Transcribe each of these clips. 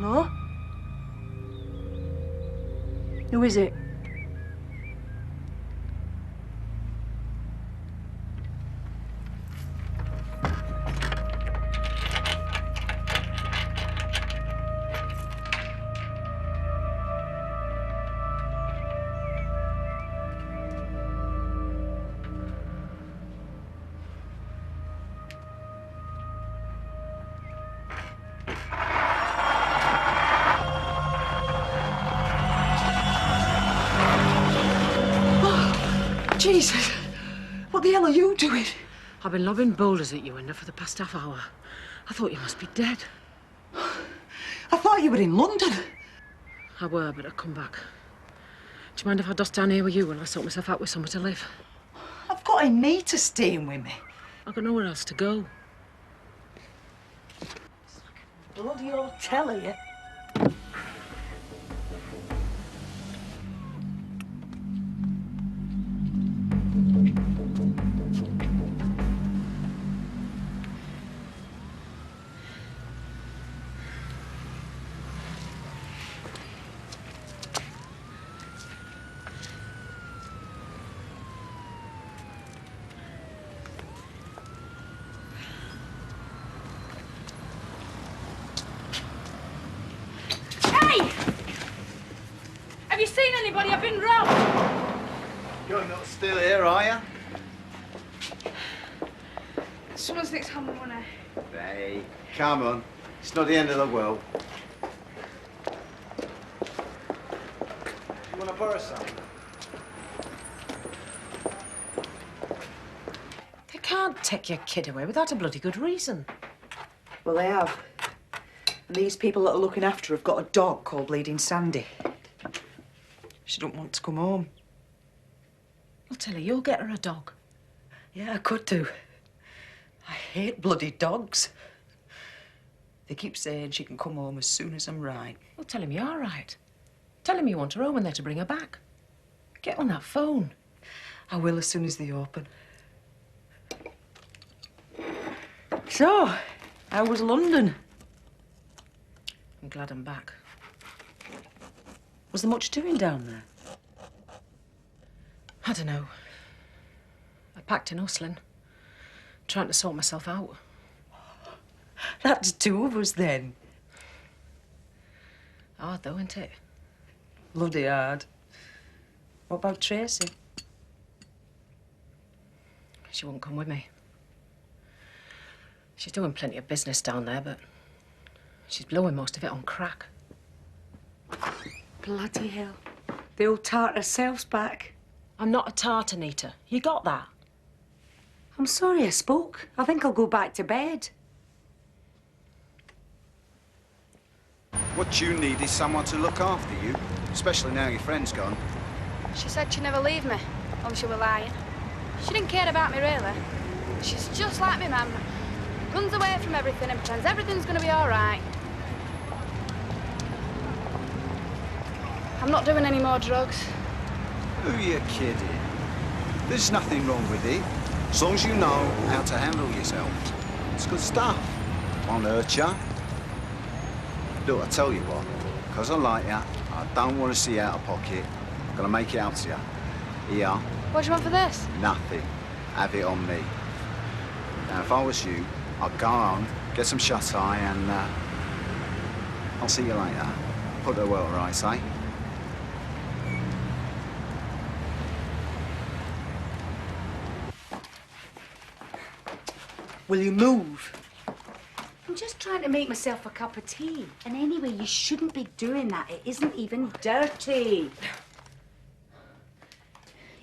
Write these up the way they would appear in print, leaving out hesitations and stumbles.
No? Who is it? Jesus, what the hell are you doing? I've been lobbing boulders at you, Inna, for the past half hour. I thought you must be dead. I thought you were in London. I were, but I've come back. Do you mind if I dust down here with you while I sort myself out with somewhere to live? I've got a mate staying with me. I've got nowhere else to go. Bloody hotel here. Have you seen anybody? I've been robbed. You're not still here, are you? Someone's nicked hand money. Hey, come on. It's not the end of the world. You want to borrow some? They can't take your kid away without a bloody good reason. Well, they have. And these people that are looking after her have got a dog called Bleeding Sandy. She don't want to come home. I'll tell her, you'll get her a dog. Yeah, I could do. I hate bloody dogs. They keep saying she can come home as soon as I'm right. Well, tell him you're right. Tell him you want her home and they're to bring her back. Get on that phone. I will as soon as they open. So, how was London? I'm glad I'm back. Was there much doing down there? I don't know. I packed in hustling, trying to sort myself out. That's two of us then. Hard though, isn't it? Bloody hard. What about Tracy? She won't come with me. She's doing plenty of business down there, but she's blowing most of it on crack. Bloody hell. The old tart herself's back. I'm not a tart, Anita. You got that? I'm sorry I spoke. I think I'll go back to bed. What you need is someone to look after you, especially now your friend's gone. She said she'd never leave me, or she were lying. She didn't care about me, really. She's just like me, Mum. Runs away from everything and pretends everything's gonna be all right. I'm not doing any more drugs. Who are you kidding? There's nothing wrong with it, as long as you know how to handle yourself. It's good stuff. Won't hurt you. Look, I tell you what, because I like you, I don't want to see you out of pocket. I'm going to make it out to you. Here. What do you want for this? Nothing. Have it on me. Now, if I was you, I'd go home, get some shut-eye, and I'll see you later. Put the world right, eh? Will you move? I'm just trying to make myself a cup of tea. And anyway, you shouldn't be doing that. It isn't even dirty.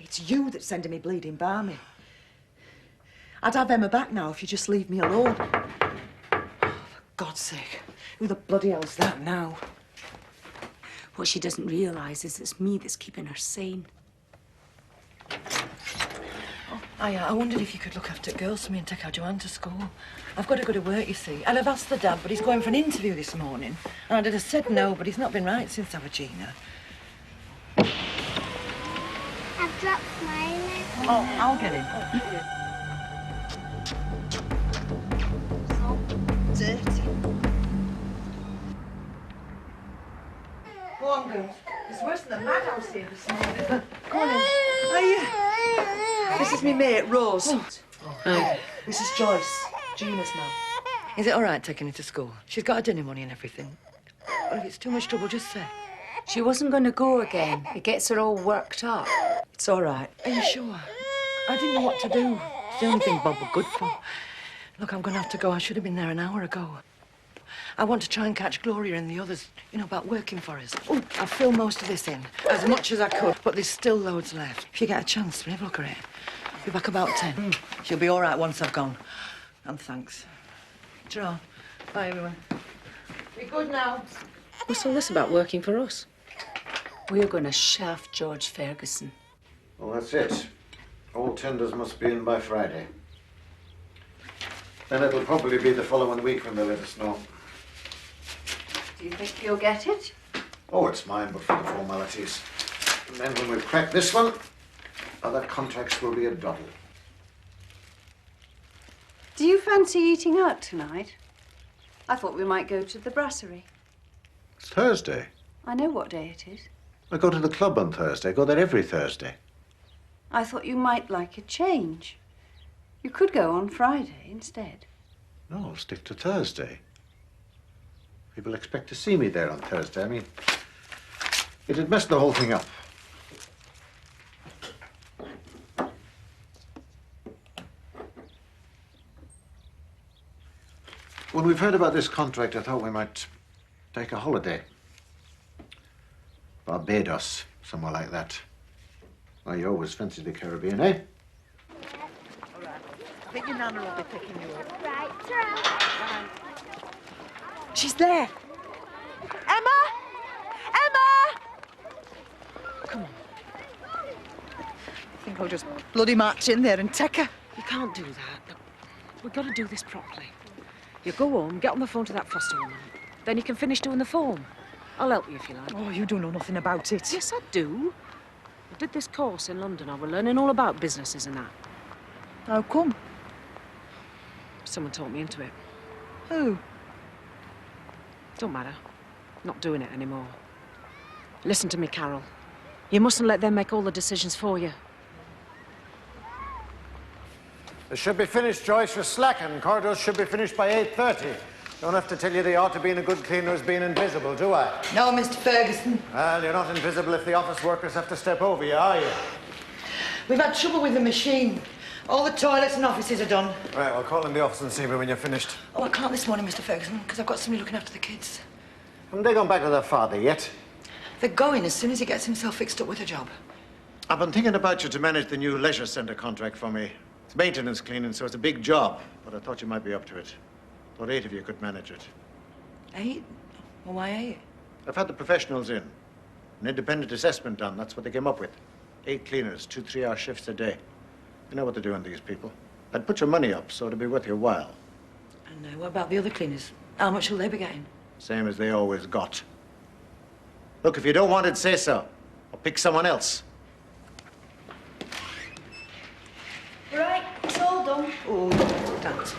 It's you that's sending me bleeding balmy. I'd have Emma back now if you just leave me alone. Oh, for God's sake, who the bloody hell's that now? What she doesn't realise is it's me that's keeping her sane. I wondered if you could look after girls for me and take our Joanne to school. I've got to go to work, you see. And I've asked the dad, but he's going for an interview this morning. And I'd have said no, but he's not been right since Avagina. I've dropped mine. Oh, I'll get him. So dirty. Go on, girls. It's worse than the madhouse here this morning. Go on in. Hiya. This is me mate, Rose. Hi. This is Joyce, Gina's mum. Is it all right taking her to school? She's got her dinner money and everything. Well, if it's too much trouble, just say. She wasn't going to go again. It gets her all worked up. It's all right. Are you sure? I didn't know what to do. It's the only thing Bob were good for. Look, I'm going to have to go. I should have been there an hour ago. I want to try and catch Gloria and the others, you know, about working for us. Oh, I've filled most of this in, as much as I could, but there's still loads left. If you get a chance, have a look at it. I'll be back about 10. She'll be all right once I've gone. And thanks. Ta-ra. Bye, everyone. Be good now. What's all this about working for us? We're going to shaft George Ferguson. Well, that's it. All tenders must be in by Friday. Then it'll probably be the following week when they let us know. Do you think you'll get it? Oh, it's mine, but for the formalities. And then when we've cracked this one, other contracts will be a double. Do you fancy eating out tonight? I thought we might go to the brasserie. It's Thursday. I know what day it is. I go to the club on Thursday. I go there every Thursday. I thought you might like a change. You could go on Friday instead. No, I'll stick to Thursday. People expect to see me there on Thursday. I mean, it'd mess the whole thing up. When we've heard about this contract, I thought we might take a holiday. Barbados, somewhere like that. Well, you always fancied the Caribbean, eh? All right. I think your Nana will be picking you up. Right, ta-ra. She's there. Emma! Emma! Come on. I think I'll just bloody march in there and take her. You can't do that. Look, we've got to do this properly. You go home, get on the phone to that foster woman. Then you can finish doing the form. I'll help you if you like. Oh, you don't know nothing about it. Yes, I do. I did this course in London. I was learning all about businesses and that. How come? Someone taught me into it. Who? Don't matter. Not doing it anymore. Listen to me, Carol. You mustn't let them make all the decisions for you. It should be finished, Joyce. You're slacking. Corridors should be finished by 8:30. Don't have to tell you the art of being a good cleaner is being invisible, do I? No, Mr. Ferguson. Well, you're not invisible if the office workers have to step over you, are you? We've had trouble with the machine. All the toilets and offices are done. Right, well, call in the office and see me when you're finished. Oh, I can't this morning, Mr. Ferguson, because I've got somebody looking after the kids. Haven't they gone back to their father yet? They're going as soon as he gets himself fixed up with a job. I've been thinking about you to manage the new leisure centre contract for me. It's maintenance cleaning, so it's a big job, but I thought you might be up to it. Thought 8 of you could manage it. 8? Well, why 8? I've had the professionals in. An independent assessment done, that's what they came up with. 8 cleaners, 2 3-hour shifts a day. You know what they're doing, these people. I'd put your money up, so it'd be worth your while. And what about the other cleaners? How much will they be getting? Same as they always got. Look, if you don't want it, say so. Or pick someone else. Right, it's all done. Oh, that's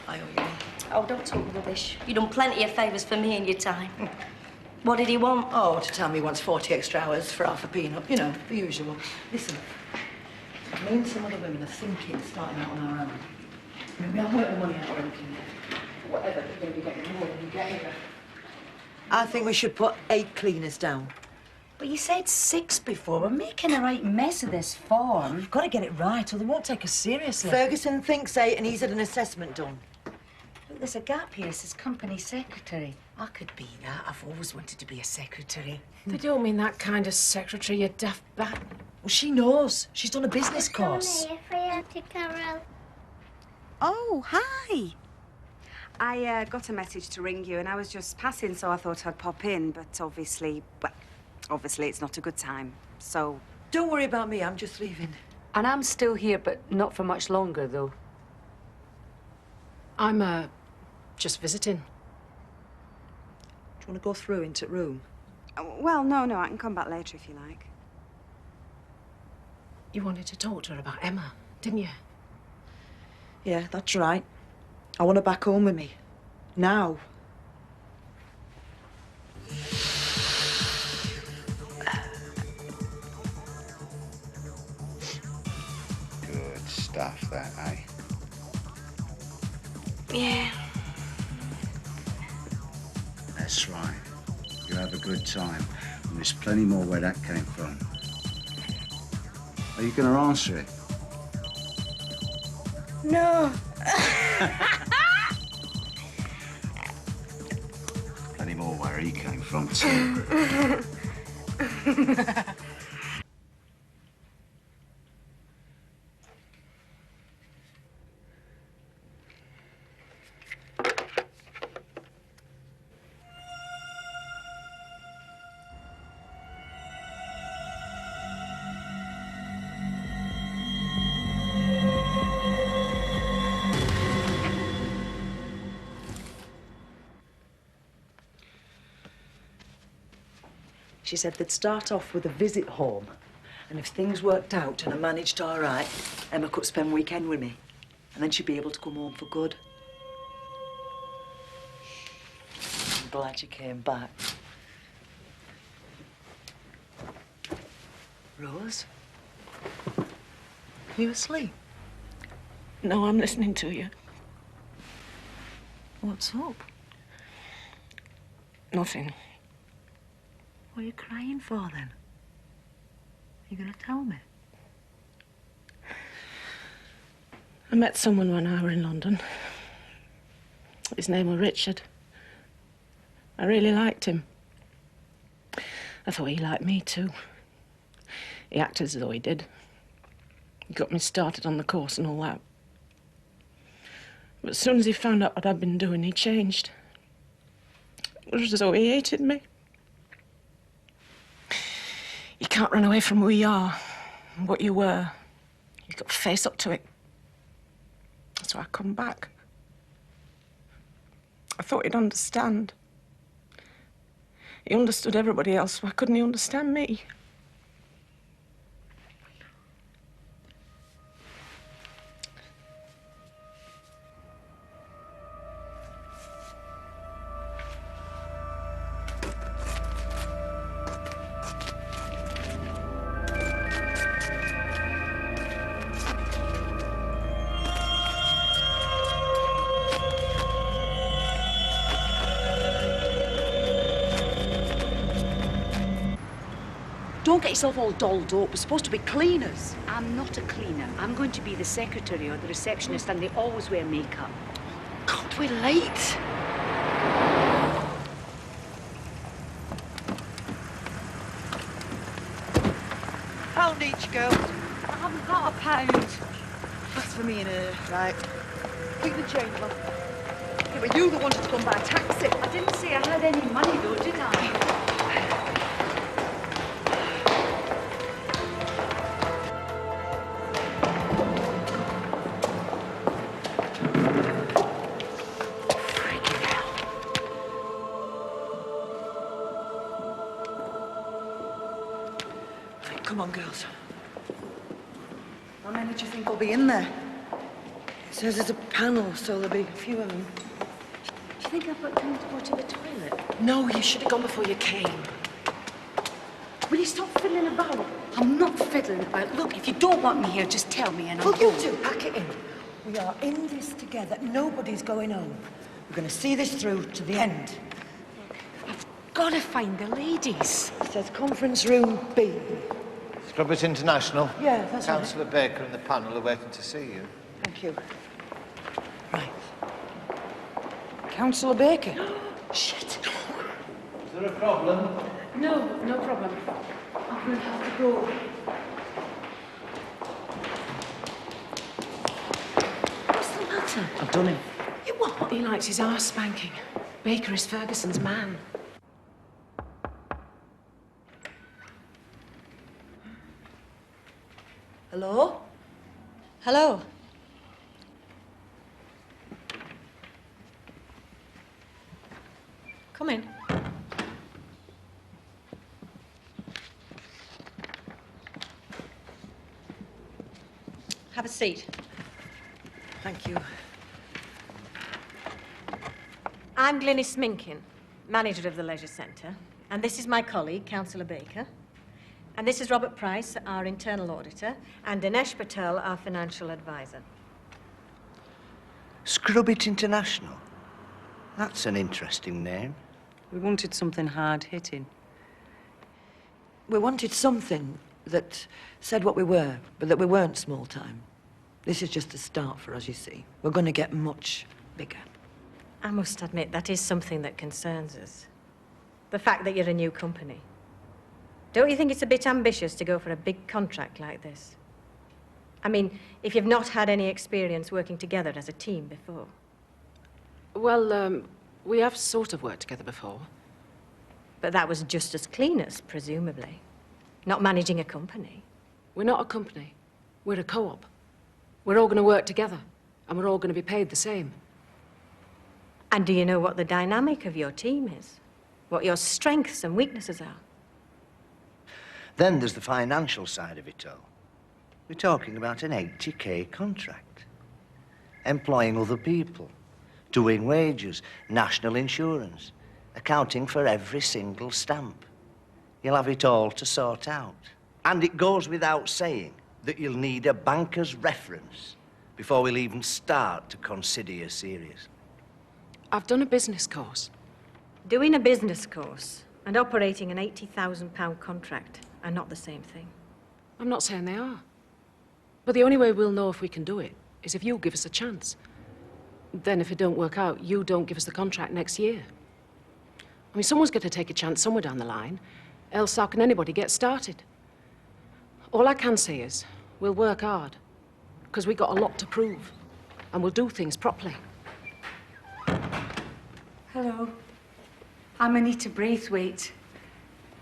I owe you. Oh, don't talk rubbish. You've done plenty of favours for me in your time. What did he want? Oh, to tell me he wants 40 extra hours for half a peanut. You know, the usual. Listen, me and some other women are thinking starting out on our own. I mean, we haven't worked the money out or anything yet. Whatever, we're going to be getting more than you get here. I think we should put 8 cleaners down. But you said 6 before. We're making a right mess of this form. We've got to get it right or they won't take us seriously. Ferguson thinks 8 and he's had an assessment done. Look, there's a gap here. It says company secretary. I could be that. I've always wanted to be a secretary. They don't mean that kind of secretary, you daft bat. Well, she knows. She's done a business course. Come here for you, Auntie Carol. Oh, hi. I got a message to ring you, and I was just passing, so I thought I'd pop in. But obviously it's not a good time. So Don't worry about me, I'm just leaving. And I'm still here, but not for much longer, though. I'm, just visiting. Do you want to go through into the room? well, no, I can come back later if you like. You wanted to talk to her about Emma, didn't you? Yeah, that's right. I want her back home with me. Now. That's right. You have a good time. And there's plenty more where that came from. Are you going to answer it? No. Plenty more where he came from, too. She said they'd start off with a visit home, and if things worked out and I managed all right, Emma could spend weekend with me, and then she'd be able to come home for good. I'm glad you came back. Rose? Are you asleep? No, I'm listening to you. What's up? Nothing. What are you crying for, then? Are you going to tell me? I met someone when I were in London. His name was Richard. I really liked him. I thought he liked me, too. He acted as though he did. He got me started on the course and all that. But as soon as he found out what I'd been doing, he changed. It was as though he hated me. You can't run away from who you are and what you were. You've got to face up to it. So I come back. I thought he'd understand. He understood everybody else. Why couldn't he understand me? Don't get yourself all dolled up. We're supposed to be cleaners. I'm not a cleaner. I'm going to be the secretary or the receptionist, and they always wear makeup. God, we're late. Pound each, girl. I haven't got a pound. That's for me and her. Right. Keep the change, love. It were you that wanted to come by taxi. I didn't say I had any money, though, did I? Come on, girls. How many do you think will be in there? It says there's a panel, so there'll be a few of them. Do you think I've got time to go to the toilet? No, you should have gone before you came. Will you stop fiddling about? I'm not fiddling about. Look, if you don't want me here, just tell me and I'll Well, go. you two, pack it in. We are in this together. Nobody's going home. We're going to see this through to the end. I've got to find the ladies. It says conference room B. Scrubbers International. Yeah, that's right. Councillor Baker and the panel are waiting to see you. Thank you. Right. Councillor Baker. Shit. Is there a problem? No, no problem. I'm going to have to go. What's the matter? I've done him. You what? He likes his arse spanking. Baker is Ferguson's man. Hello? Hello. Come in. Have a seat. Thank you. I'm Glynis Minkin, manager of the Leisure Centre, and this is my colleague, Councillor Baker. And this is Robert Price, our internal auditor, and Dinesh Patel, our financial advisor. Scrubbit International. That's an interesting name. We wanted something hard-hitting. We wanted something that said what we were, but that we weren't small-time. This is just a start for us, you see. We're going to get much bigger. I must admit, that is something that concerns us. The fact that you're a new company. Don't you think it's a bit ambitious to go for a big contract like this? I mean, if you've not had any experience working together as a team before. Well, we have sort of worked together before. But that was just as cleaners, presumably. Not managing a company. We're not a company. We're a co-op. We're all going to work together, and we're all going to be paid the same. And do you know what the dynamic of your team is? What your strengths and weaknesses are? Then there's the financial side of it all. We're talking about an 80K contract. Employing other people, doing wages, national insurance, accounting for every single stamp. You'll have it all to sort out. And it goes without saying that you'll need a banker's reference before we'll even start to consider you serious. I've done a business course. Doing a business course and operating an £80,000 contract are not the same thing. I'm not saying they are. But the only way we'll know if we can do it is if you give us a chance. Then if it don't work out, you don't give us the contract next year. I mean, someone's got to take a chance somewhere down the line, else how can anybody get started? All I can say is, we'll work hard, because we've got a lot to prove, and we'll do things properly. Hello. I'm Anita Braithwaite.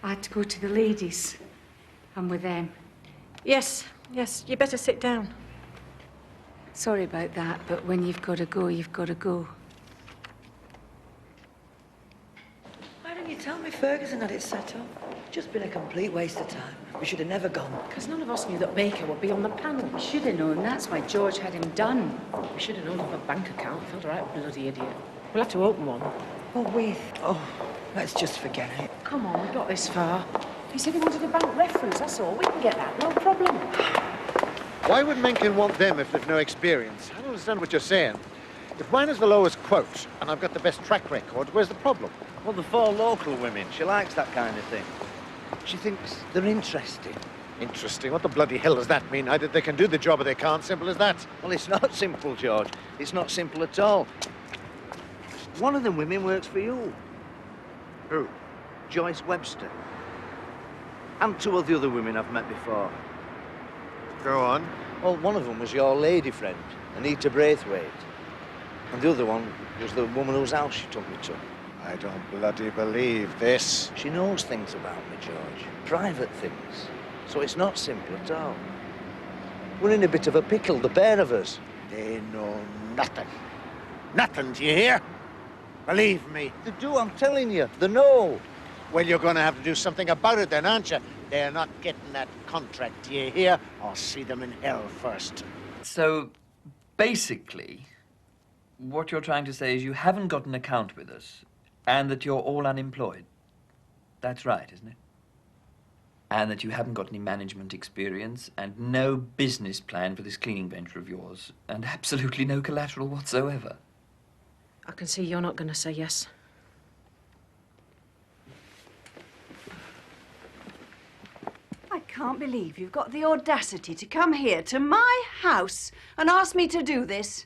I had to go to the ladies. I'm with them. Yes, you better sit down. Sorry about that, but when you've got to go, you've got to go. Why didn't you tell me Ferguson had it set up? Just been a complete waste of time. We should have never gone. Because none of us knew that Baker would be on the panel. We should have known. That's why George had him done. We should have known of a bank account. Felt a right bloody idiot. We'll have to open one. Well, with... Oh, let's just forget it. Come on, we got this far. He said he wanted a bank reference, that's all. We can get that, no problem. Why would Mencken want them if they've no experience? I don't understand what you're saying. If mine is the lowest quote, and I've got the best track record, where's the problem? Well, the 4 local women, she likes that kind of thing. She thinks they're interesting. Interesting? What the bloody hell does that mean? Either they can do the job or they can't. Simple as that. Well, it's not simple, George. It's not simple at all. One of them women works for you. Who? Joyce Webster. And 2 of the other women I've met before. Go on. Well, one of them was your lady friend, Anita Braithwaite. And the other one was the woman whose house she took me to. I don't bloody believe this. She knows things about me, George. Private things. So it's not simple at all. We're in a bit of a pickle, the pair of us. They know nothing. Nothing, do you hear? Believe me. They do, I'm telling you. They know. Well, you're going to have to do something about it then, aren't you? They're not getting that contract, do you hear? I'll see them in hell first. So, basically, what you're trying to say is you haven't got an account with us and that you're all unemployed. That's right, isn't it? And that you haven't got any management experience and no business plan for this cleaning venture of yours and absolutely no collateral whatsoever. I can see you're not going to say yes. I can't believe you've got the audacity to come here to my house and ask me to do this.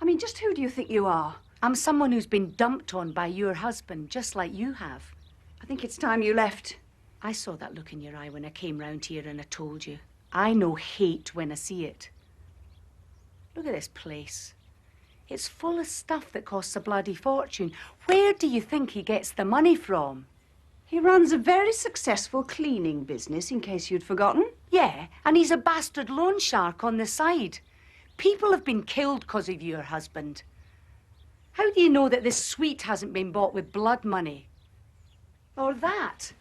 I mean, just who do you think you are? I'm someone who's been dumped on by your husband, just like you have. I think it's time you left. I saw that look in your eye when I came round here and I told you. I know hate when I see it. Look at this place. It's full of stuff that costs a bloody fortune. Where do you think he gets the money from? He runs a very successful cleaning business, in case you'd forgotten. Yeah, and he's a bastard loan shark on the side. People have been killed because of your husband. How do you know that this suite hasn't been bought with blood money? Or that?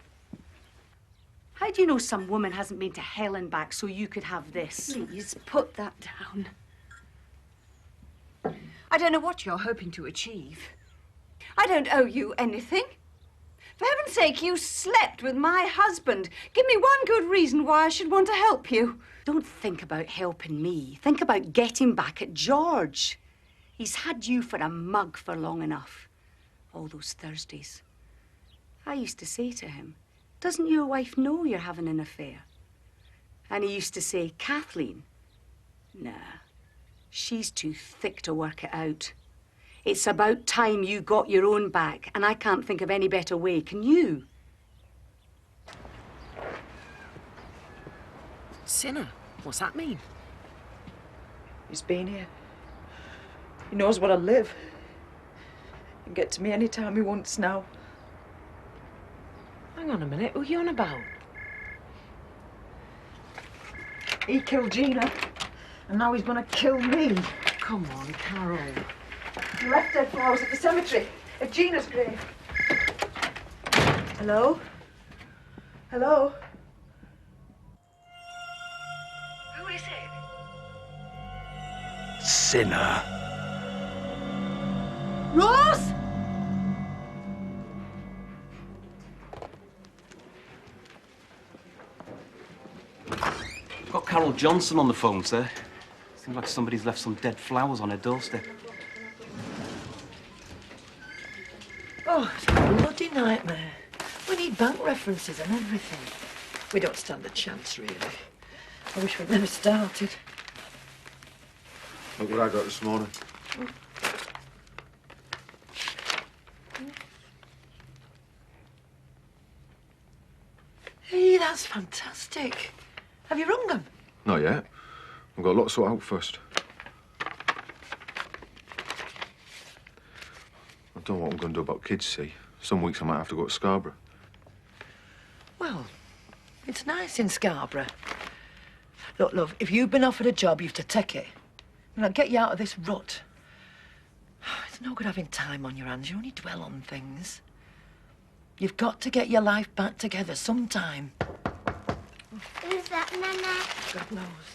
How do you know some woman hasn't been to hell and back so you could have this? Please, put that down. I don't know what you're hoping to achieve. I don't owe you anything. For heaven's sake, you slept with my husband. Give me one good reason why I should want to help you. Don't think about helping me. Think about getting back at George. He's had you for a mug for long enough. All those Thursdays. I used to say to him, doesn't your wife know you're having an affair? And he used to say, Kathleen, nah, she's too thick to work it out. It's about time you got your own back, and I can't think of any better way, can you? Sinner? What's that mean? He's been here. He knows where I live. He can get to me any time he wants now. Hang on a minute, who are you on about? He killed Gina, and now he's gonna kill me. Come on, Carol. He left dead flowers at the cemetery, at Gina's grave. Hello? Hello? Who is it? Sinner. Rose! Got Carol Johnson on the phone, sir. Seems like somebody's left some dead flowers on her doorstep. Oh, it's a bloody nightmare. We need bank references and everything. We don't stand a chance, really. I wish we'd never started. Look what I got this morning. Hey, that's fantastic. Have you rung them? Not yet. I've got a lot to sort out first. I don't know what I'm going to do about kids, see. Some weeks I might have to go to Scarborough. Well, it's nice in Scarborough. Look, love, if you've been offered a job, you have to take it. And I'll get you out of this rut. It's no good having time on your hands. You only dwell on things. You've got to get your life back together sometime. Who's that, Nana? God knows.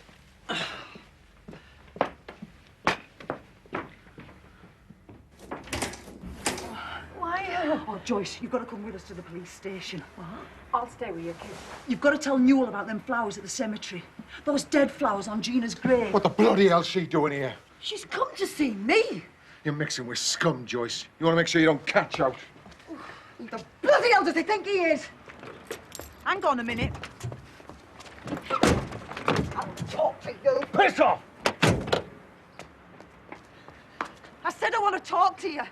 Why? Oh, Joyce, you've got to come with us to the police station. What? I'll stay with you, kid. You've got to tell Newell about them flowers at the cemetery. Those dead flowers on Gina's grave. What the bloody hell's she doing here? She's come to see me. You're mixing with scum, Joyce. You want to make sure you don't catch out. Who the bloody hell does he think he is? Hang on a minute. I'll talk to you. Piss off! I said I want to talk to you.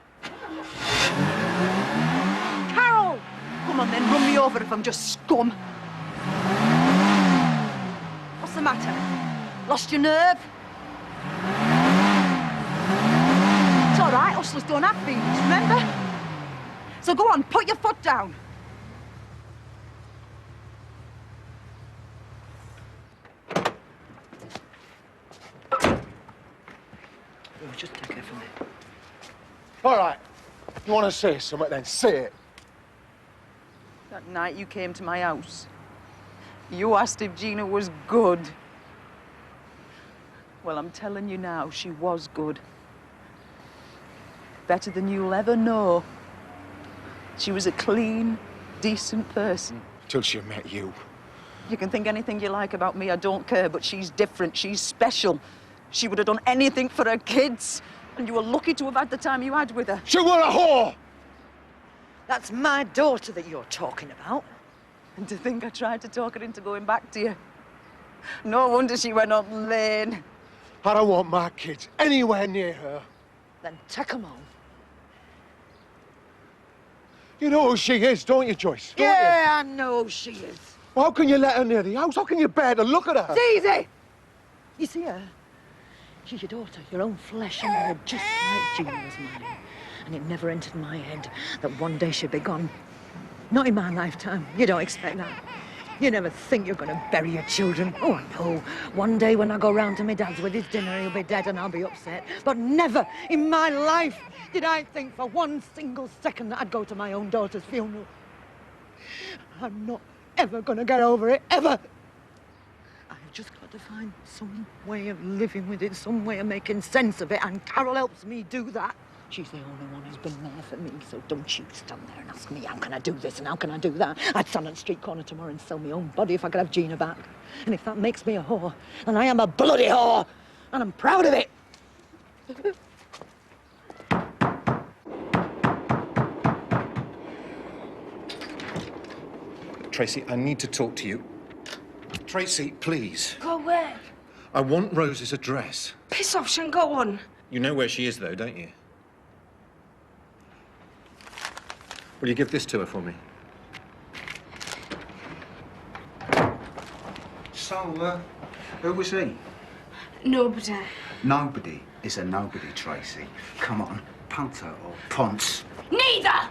Carol! Come on then, run me over if I'm just scum. What's the matter? Lost your nerve? It's all right, hustlers don't have feelings, remember? So go on, put your foot down. Just take it from me. All right. You want to say something, then say it. That night you came to my house, you asked if Gina was good. Well, I'm telling you now, she was good. Better than you'll ever know. She was a clean, decent person. Till she met you. You can think anything you like about me, I don't care, but she's different, she's special. She would have done anything for her kids, and you were lucky to have had the time you had with her. She was a whore! That's my daughter that you're talking about. And to think I tried to talk her into going back to you. No wonder she went on lane. I don't want my kids anywhere near her. Then take 'em home. You know who she is, don't you, Joyce? Don't Yeah, I know who she is. Well, how can you let her near the house? How can you bear to look at her? It's easy. You see her? She's your daughter, your own flesh and blood, just like Gina was mine. And it never entered my head that one day she'd be gone. Not in my lifetime. You don't expect that. You never think you're going to bury your children. Oh, I know. One day when I go round to my dad's with his dinner, he'll be dead and I'll be upset. But never in my life did I think for one single second that I'd go to my own daughter's funeral. I'm not ever going to get over it, ever. I've just got to find some way of living with it, some way of making sense of it, and Carol helps me do that. She's the only one who's been there for me, so don't you stand there and ask me, how can I do this and how can I do that? I'd stand on the street corner tomorrow and sell my own body if I could have Gina back. And if that makes me a whore, then I am a bloody whore, and I'm proud of it. Tracy, I need to talk to you. Tracy, please. Go away. I want Rose's address. Piss off, she ain't got one. You know where she is, though, don't you? Will you give this to her for me? So, who was he? Nobody. Nobody is a nobody, Tracy. Come on, punter or ponce. Neither!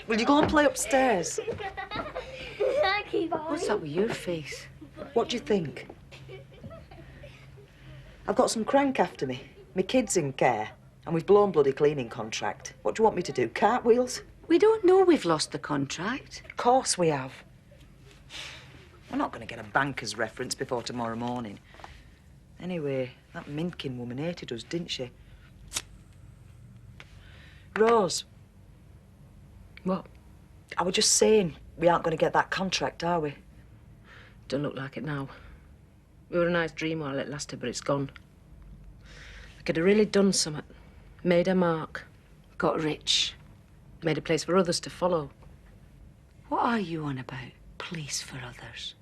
Will you go and play upstairs? What's up with your face? What do you think? I've got some crank after me. My kid's in care, and we've blown bloody cleaning contract. What do you want me to do, cartwheels? We don't know we've lost the contract. Of course we have. We're not going to get a banker's reference before tomorrow morning. Anyway, that Minkin woman hated us, didn't she? Rose. What? I was just saying, we aren't going to get that contract, are we? Don't look like it now. We were a nice dream while it lasted, but it's gone. I could have really done something. Made a mark. Got rich. Made a place for others to follow. What are you on about? Place for others?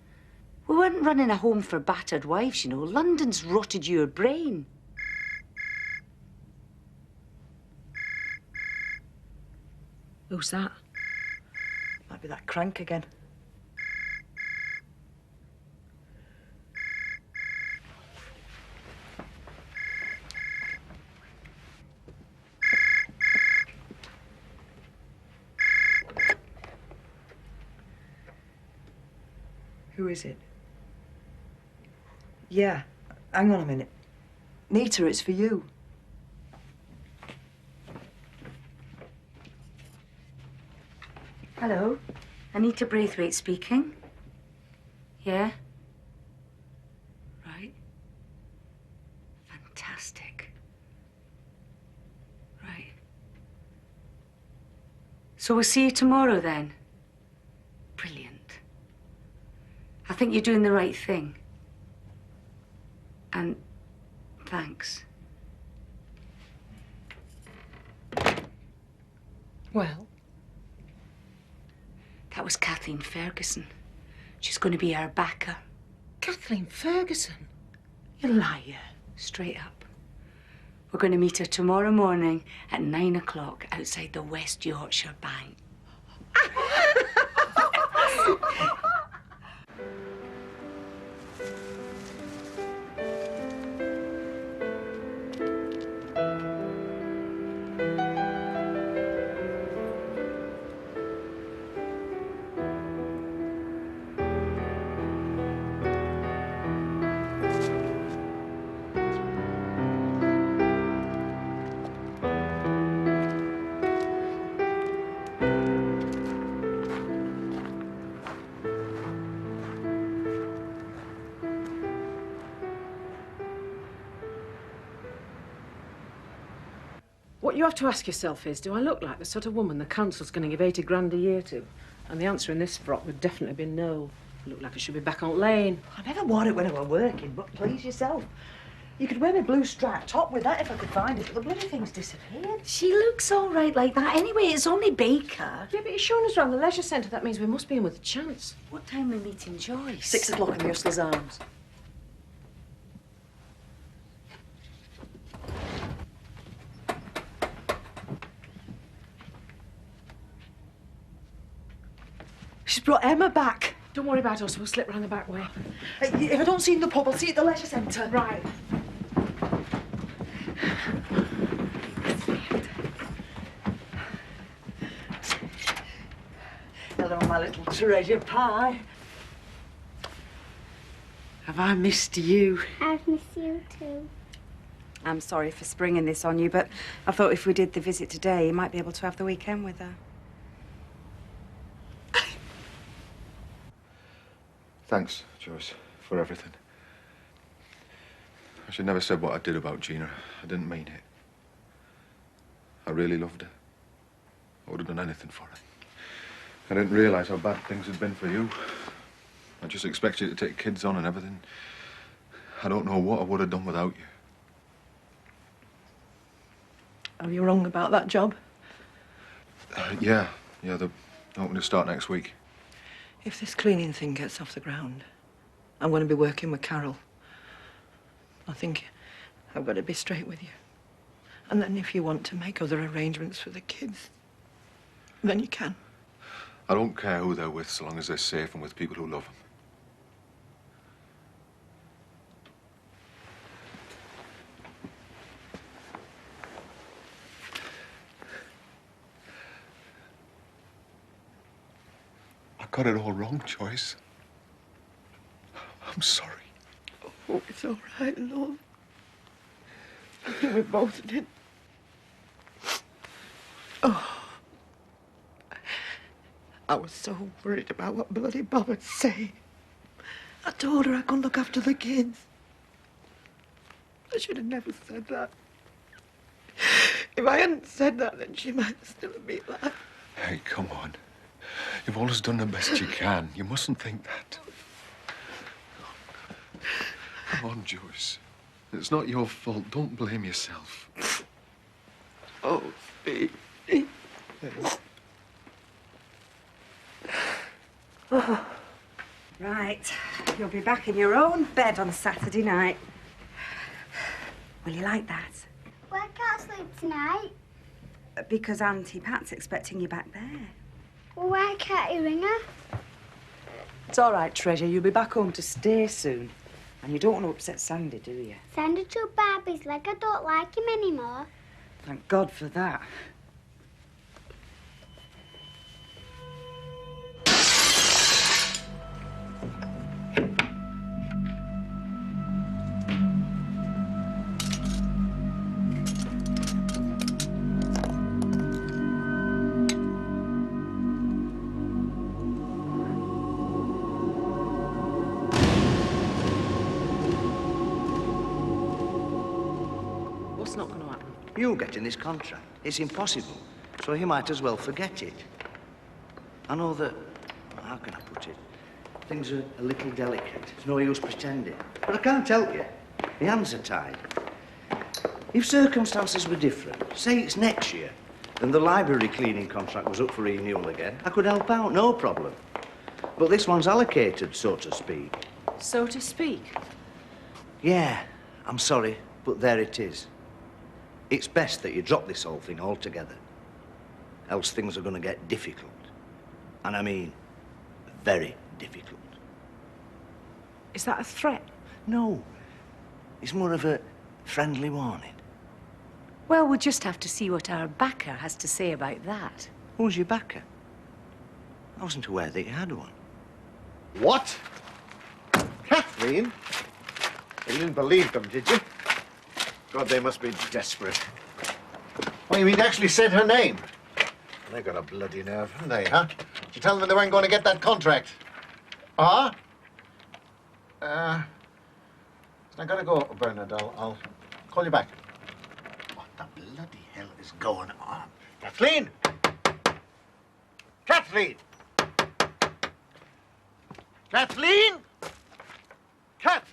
We weren't running a home for battered wives, you know. London's rotted your brain. Who's that? Might be that crank again. Who is it? Yeah, hang on a minute. Nita, it's for you. Hello, Anita Braithwaite speaking. Yeah? Right. Fantastic. Right. So we'll see you tomorrow then? Brilliant. I think you're doing the right thing. And thanks. Well? That was Kathleen Ferguson. She's going to be our backer. Kathleen Ferguson? You liar. Straight up. We're going to meet her tomorrow morning at 9 o'clock outside the West Yorkshire Bank. What you have to ask yourself is, do I look like the sort of woman the council's going to give 80 grand a year to? And the answer in this frock would definitely be no. I look like I should be back on lane. I never wore it when I were working, but please yourself. You could wear my blue striped top with that if I could find it, but the bloody thing's disappeared. She looks all right like that. Anyway, it's only Baker. Yeah, but he's showing us around the leisure centre. That means we must be in with a chance. What time are we meeting Joyce? 6 o'clock in the Hustler's Arms. She's brought Emma back. Don't worry about us. We'll slip round the back way. If I don't see you in the pub, I'll see you at the leisure centre. Right. Hello, my little treasure pie. Have I missed you? I've missed you too. I'm sorry for springing this on you, but I thought if we did the visit today, you might be able to have the weekend with her. Thanks, Joyce, for everything. I should never said what I did about Gina. I didn't mean it. I really loved her. I would have done anything for her. I didn't realise how bad things had been for you. I just expect you to take kids on and everything. I don't know what I would have done without you. Are you wrong about that job? Yeah, they're hoping to start next week. If this cleaning thing gets off the ground, I'm going to be working with Carol. I think I've got to be straight with you. And then if you want to make other arrangements for the kids, then you can. I don't care who they're with, so long as they're safe and with people who love them. I got it all wrong, Joyce. I'm sorry. Oh, it's all right, love. We both did. Oh. I was so worried about what bloody Bob would say. I told her I couldn't look after the kids. I should have never said that. If I hadn't said that, then she might still be alive. Hey, come on. You've always done the best you can. You mustn't think that. Come on, Joyce. It's not your fault. Don't blame yourself. Oh, Steve. Oh. Right, you'll be back in your own bed on Saturday night. Will you like that? Well, I can't sleep tonight. Because Auntie Pat's expecting you back there. Well, why can't you ring her? It's all right, Treasure. You'll be back home to stay soon. And you don't want to upset Sandy, do you? Sandy took Barbie's leg. I don't like him anymore. Thank God for that. What's not going to happen? You getting this contract. It's impossible. So you might as well forget it. I know that, how can I put it? Things are a little delicate. It's no use pretending. But I can't help you. My hands are tied. If circumstances were different, say it's next year, and the library cleaning contract was up for renewal again, I could help out, no problem. But this one's allocated, so to speak. So to speak? Yeah, I'm sorry, but there it is. It's best that you drop this whole thing altogether. Else things are going to get difficult. And I mean, very difficult. Is that a threat? No. It's more of a friendly warning. Well, we'll just have to see what our backer has to say about that. Who's your backer? I wasn't aware that you had one. What? Kathleen? You didn't believe them, did you? God, they must be desperate. Oh, you mean they actually said her name? They got a bloody nerve, haven't they, huh? Did you tell them they weren't going to get that contract? Ah? I gotta go, Bernard. I'll call you back. What the bloody hell is going on? Kathleen! Kathleen! Kathleen! Kathleen!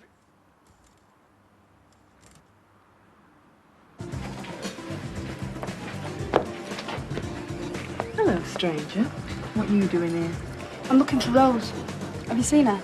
Hello, stranger. What are you doing here? I'm looking for Rose. Have you seen her?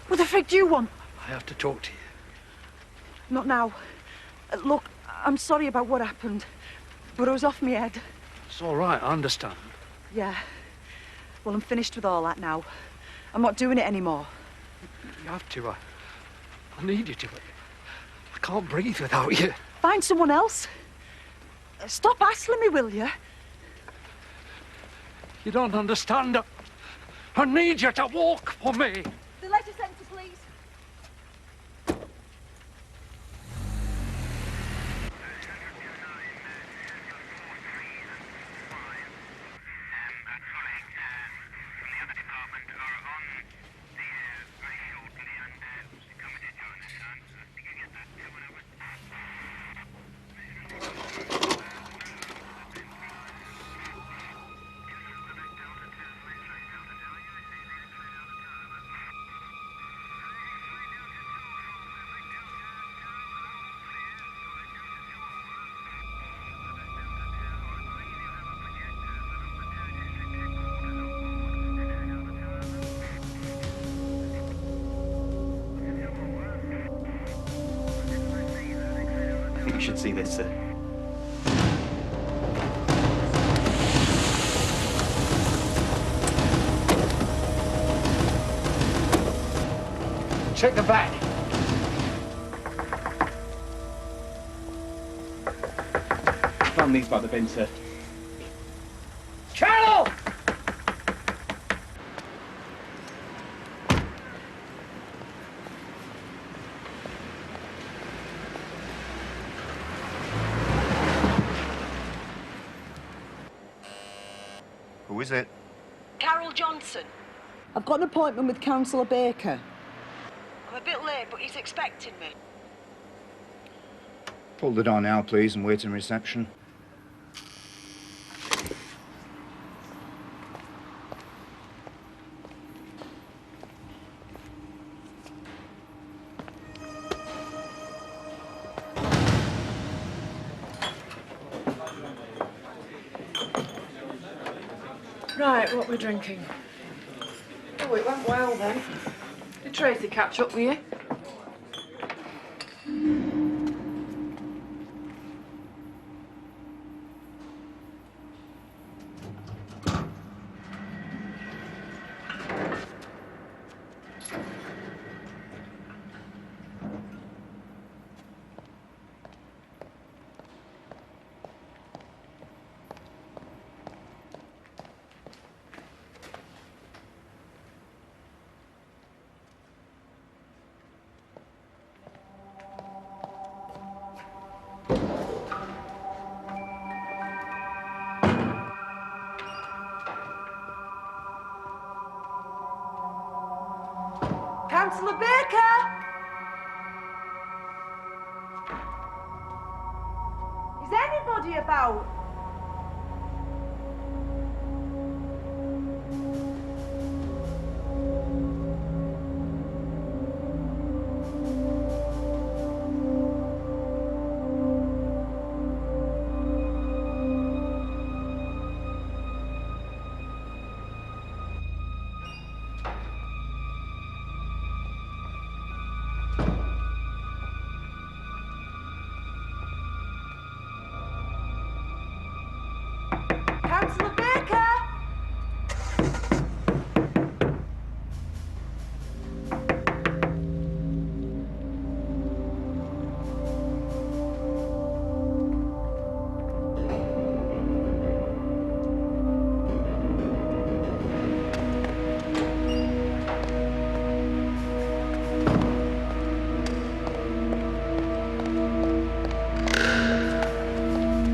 What the frick do you want? I have to talk to you. Not now. Look, I'm sorry about what happened, but it was off my head. It's all right, I understand. Yeah. Well, I'm finished with all that now. I'm not doing it anymore. You have to. I need you to. I can't breathe without you. Find someone else. Stop hassling me, will you? You don't understand. I need you to walk for me. The letter centre, please. I think you should see this, sir. Check the back. Found these by the bin, sir. Carol! Who is it? Carol Johnson. I've got an appointment with Councillor Baker. I'm a bit late, but he's expecting me. Pull the door now, please, and wait in reception. Right, what we're drinking? Oh, it went well then. Did Tracy catch up with you? Councillor Baker! Is anybody about? Councillor Baker!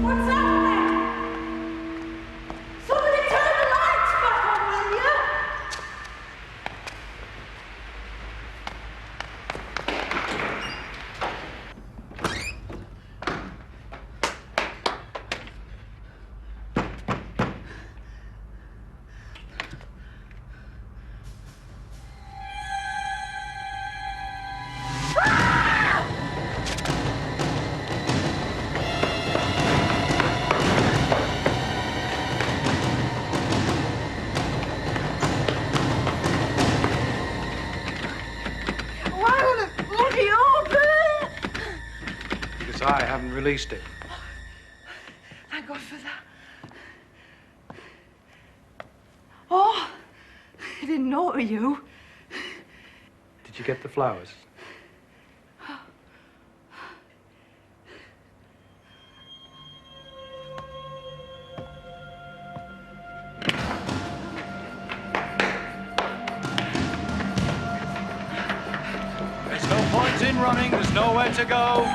What's happening? Somebody turn the lights back on, will you? Why will it bloody open? Because I haven't released it. Thank God for that. Oh, I didn't know it were you. Did you get the flowers? engine running, there's nowhere to go.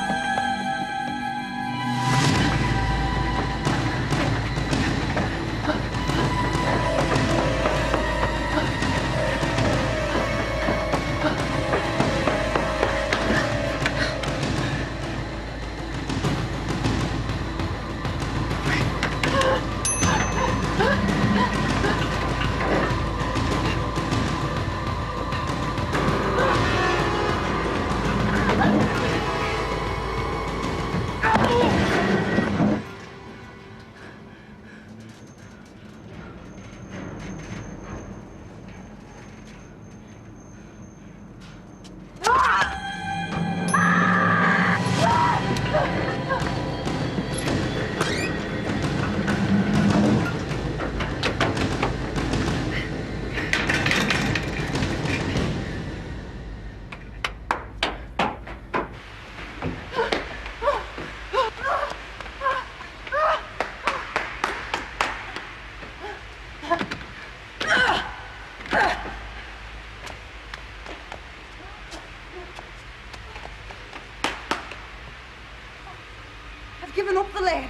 I've given up the lane.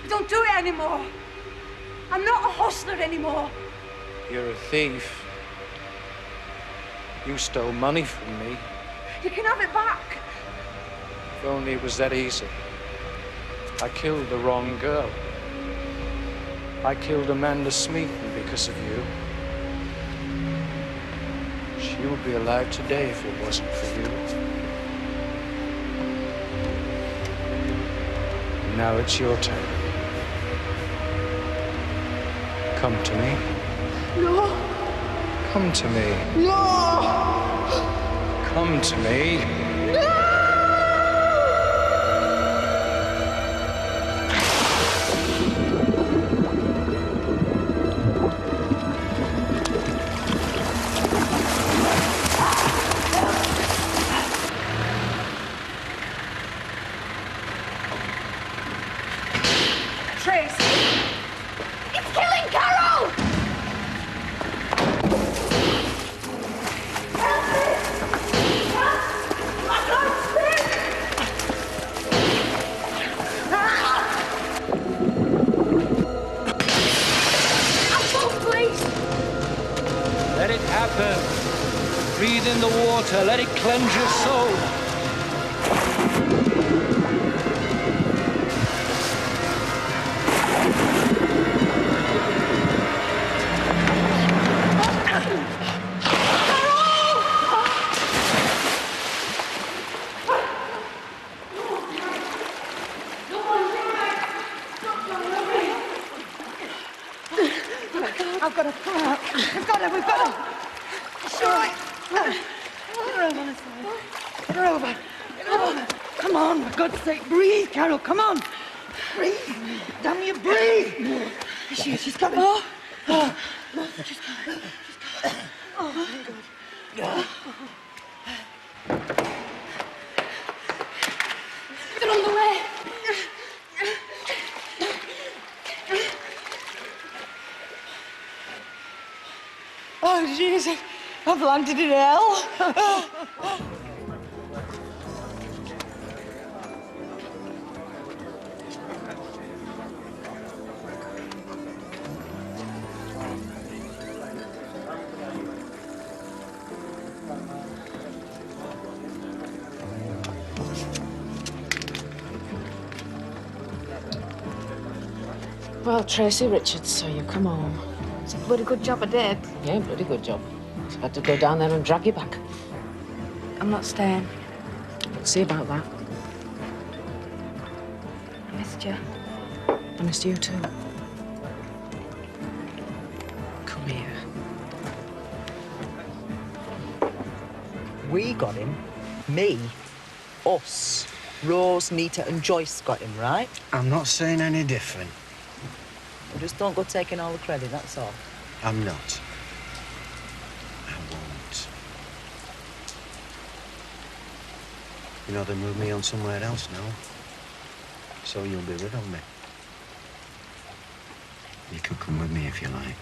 I don't do it anymore. I'm not a hustler anymore. You're a thief. You stole money from me. You can have it back. If only it was that easy. I killed the wrong girl. I killed Amanda Smeaton because of you. She would be alive today if it wasn't for you. Now it's your turn. Come to me. No. Come to me. No. Come to me. Tracy! It's killing Carol! Help me! I can't speak! I'm so pleased! Let it happen. Breathe in the water. Let it cleanse your soul. I've got to pull out. We've got to. Sure. Get her over on this side. Get her over. Get her over. Come on, for God's sake, breathe, Carol. Come on. Breathe. Damn you, breathe. She's coming. She's coming. Oh, thank God. Get on the way. Oh, Jesus. I've landed in hell. Well, Tracy Richards, so you come home. It's a bloody good job I did. Yeah, bloody good job. So I had to go down there and drag you back. I'm not staying. We'll see about that. I missed you. I missed you too. Come here. We got him. Me. Us. Rose, Nita and Joyce got him, right? I'm not saying any different. Well, just don't go taking all the credit, that's all. I'm not. I won't. You know, they moved me on somewhere else now. So you'll be rid of me. You could come with me if you like.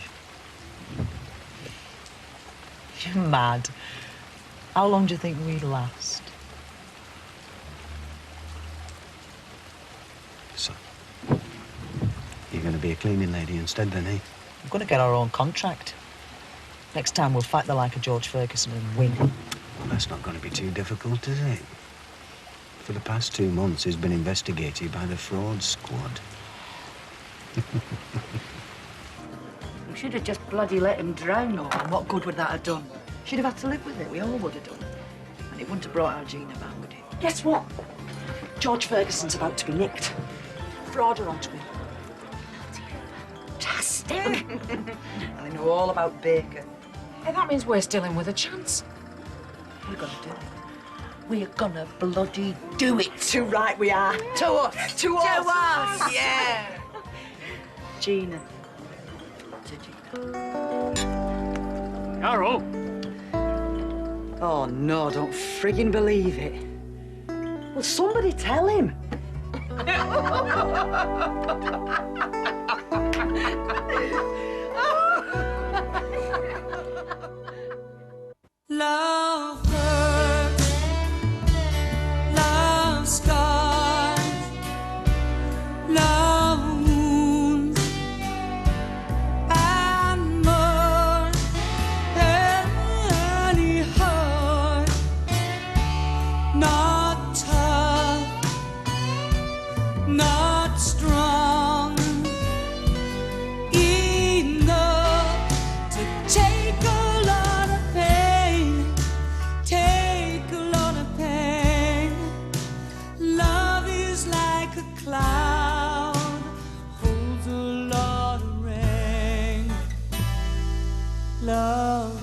You're mad. How long do you think we'd last? be a cleaning lady instead, then, eh? We're going to get our own contract. Next time we'll fight the like of George Ferguson and win. Well, that's not going to be too difficult, is it? For the past 2 months, he's been investigated by the fraud squad. You should have just bloody let him drown. Oh, and what good would that have done? She'd have had to live with it. We all would have done. And it wouldn't have brought our Gina back, would it? Guess what? George Ferguson's about to be nicked. Fraud her onto him. Fantastic. And they know all about Baker. Hey, that means we're still in with a chance. We're gonna do it. We're gonna bloody do it. Too right we are. To us. To us. To us. Yeah. Gina. To Gina. Carol! Oh, no, don't friggin' believe it. Well, somebody tell him. Love hurts, love scars, love wounds, and more than any heart. Not tough, not strong enough to take a lot of pain, take a lot of pain. Love is like a cloud, holds a lot of rain. Love